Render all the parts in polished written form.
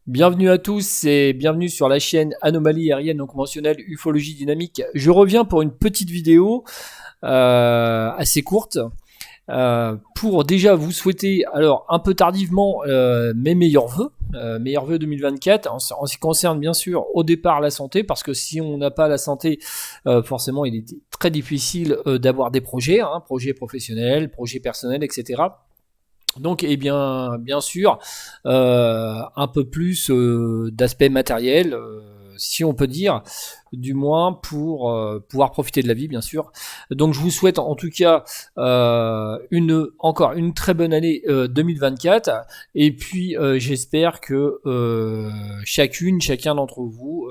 Bienvenue à tous et bienvenue sur la chaîne Anomalie aérienne non conventionnelle ufologie dynamique. Je reviens pour une petite vidéo assez courte pour déjà vous souhaiter alors un peu tardivement mes meilleurs vœux 2024 en ce qui concerne bien sûr au départ la santé, parce que si on n'a pas la santé forcément il est très difficile d'avoir des projets, projets professionnels, projets personnels, etc. Donc, eh bien sûr, un peu plus d'aspect matériel, si on peut dire, du moins pour pouvoir profiter de la vie, bien sûr. Donc, je vous souhaite en tout cas encore une très bonne année 2024. Et puis, j'espère que chacun d'entre vous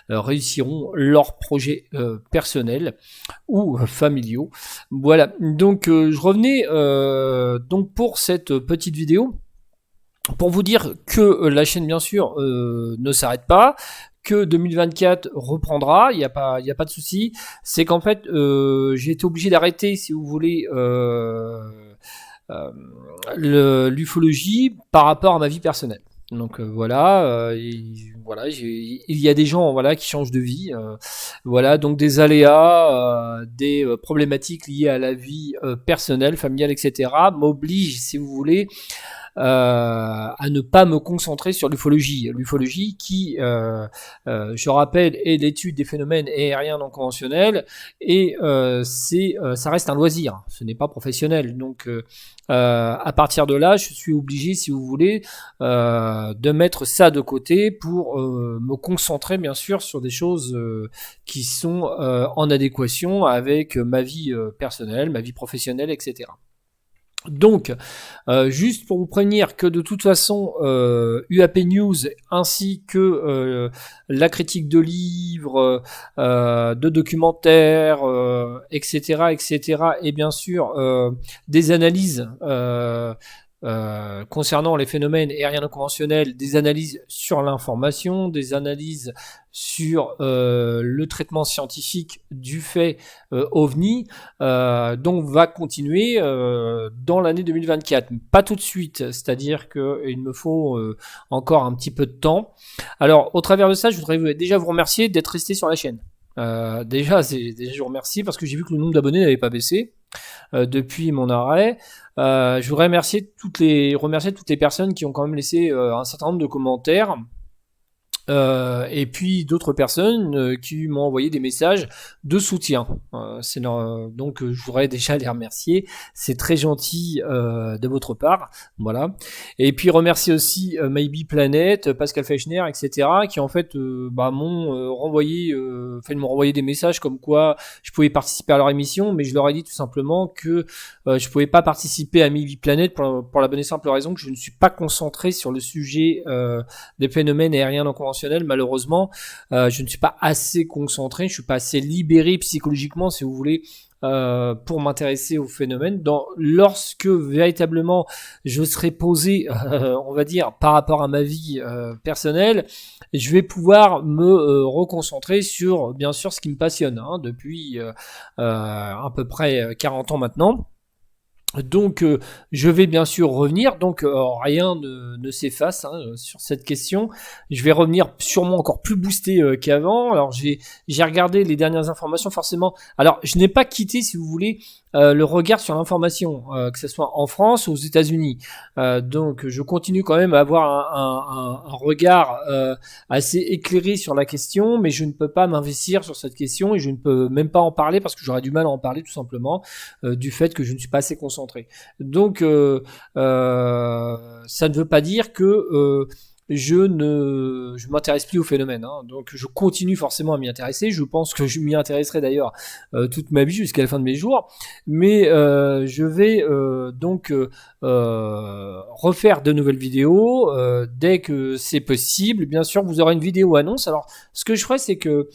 réussiront leurs projets personnels ou familiaux. Voilà, donc je revenais donc pour cette petite vidéo pour vous dire que la chaîne bien sûr ne s'arrête pas, que 2024 reprendra, il y a pas de souci. C'est qu'en fait j'ai été obligé d'arrêter, si vous voulez, l'ufologie par rapport à ma vie personnelle. Donc voilà, il y a des gens voilà qui changent de vie, voilà, donc des aléas, des problématiques liées à la vie personnelle, familiale, etc. m'obligent, si vous voulez, à ne pas me concentrer sur l'ufologie. L'ufologie qui, je rappelle, est l'étude des phénomènes aériens non conventionnels et ça reste un loisir, ce n'est pas professionnel. Donc à partir de là, je suis obligé, si vous voulez, de mettre ça de côté pour me concentrer bien sûr sur des choses qui sont en adéquation avec ma vie personnelle, ma vie professionnelle, etc. Donc, juste pour vous prévenir que de toute façon, UAP News ainsi que la critique de livres, de documentaires, etc., etc., et bien sûr des analyses concernant les phénomènes aériens non conventionnels, des analyses sur l'information, des analyses sur le traitement scientifique du fait OVNI, donc va continuer dans l'année 2024. Pas tout de suite, c'est-à-dire qu'il me faut encore un petit peu de temps. Alors, au travers de ça, je voudrais déjà vous remercier d'être resté sur la chaîne. Déjà, je vous remercie parce que j'ai vu que le nombre d'abonnés n'avait pas baissé depuis mon arrêt. Je voudrais remercier toutes les personnes qui ont quand même laissé un certain nombre de commentaires. Et puis d'autres personnes qui m'ont envoyé des messages de soutien. Donc je voudrais déjà les remercier. C'est très gentil de votre part. Voilà. Et puis remercier aussi Maybe Planet, Pascal Fechner, etc. qui en fait m'ont renvoyé des messages comme quoi je pouvais participer à leur émission, mais je leur ai dit tout simplement que je pouvais pas participer à Maybe Planet pour la bonne et simple raison que je ne suis pas concentré sur le sujet des phénomènes aériens non conventionnels. Malheureusement, je ne suis pas assez concentré, je suis pas assez libéré psychologiquement, si vous voulez, pour m'intéresser au phénomène. Lorsque véritablement je serai posé, on va dire, par rapport à ma vie personnelle, je vais pouvoir me reconcentrer sur, bien sûr, ce qui me passionne depuis à peu près 40 ans maintenant. Donc je vais bien sûr revenir, donc rien ne s'efface sur cette question. Je vais revenir sûrement encore plus boosté qu'avant. Alors j'ai regardé les dernières informations forcément. Alors je n'ai pas quitté, si vous voulez, le regard sur l'information, que ce soit en France ou aux États-Unis. Donc je continue quand même à avoir un regard assez éclairé sur la question, mais je ne peux pas m'investir sur cette question et je ne peux même pas en parler parce que j'aurais du mal à en parler tout simplement du fait que je ne suis pas assez concentré. Donc ça ne veut pas dire que je m'intéresse plus au phénomène. Donc je continue forcément à m'y intéresser. Je pense que je m'y intéresserai d'ailleurs toute ma vie jusqu'à la fin de mes jours. Mais je vais donc refaire de nouvelles vidéos dès que c'est possible. Bien sûr, vous aurez une vidéo annonce. Alors ce que je ferai, c'est que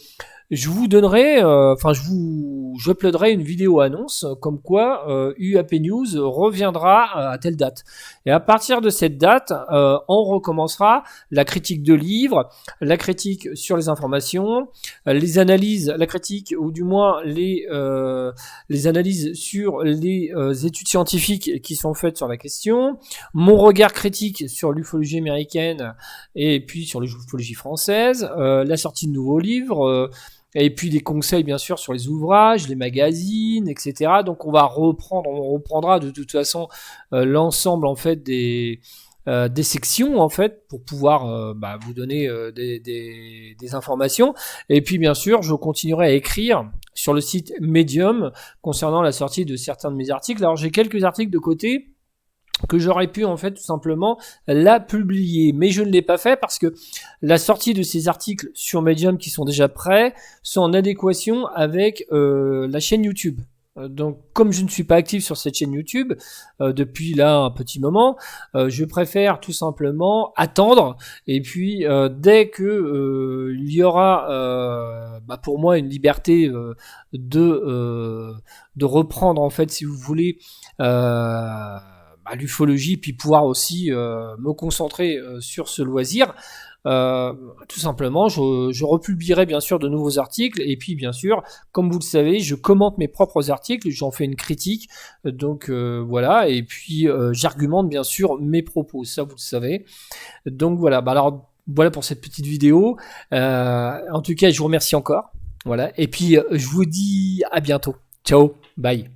je vous donnerai, je uploaderai une vidéo annonce comme quoi UAP News reviendra à telle date. Et à partir de cette date, on recommencera la critique de livres, la critique sur les informations, les analyses, la critique ou du moins les analyses sur les études scientifiques qui sont faites sur la question, mon regard critique sur l'ufologie américaine et puis sur l'ufologie française, la sortie de nouveaux livres. Et puis des conseils bien sûr sur les ouvrages, les magazines, etc. Donc on reprendra de toute façon l'ensemble en fait des sections en fait pour pouvoir vous donner des informations. Et puis bien sûr je continuerai à écrire sur le site Medium concernant la sortie de certains de mes articles. Alors j'ai quelques articles de côté que j'aurais pu en fait tout simplement la publier, mais je ne l'ai pas fait parce que la sortie de ces articles sur Medium qui sont déjà prêts sont en adéquation avec la chaîne YouTube. Donc comme je ne suis pas actif sur cette chaîne YouTube depuis là un petit moment, je préfère tout simplement attendre et puis dès que il y aura pour moi une liberté de reprendre en fait si vous voulez l'ufologie, puis pouvoir aussi me concentrer sur ce loisir. Tout simplement, je republierai bien sûr de nouveaux articles, et puis bien sûr, comme vous le savez, je commente mes propres articles, j'en fais une critique, donc voilà, et puis j'argumente bien sûr mes propos, ça vous le savez. Donc voilà, alors voilà pour cette petite vidéo. En tout cas, je vous remercie encore. Voilà, et puis je vous dis à bientôt. Ciao, bye.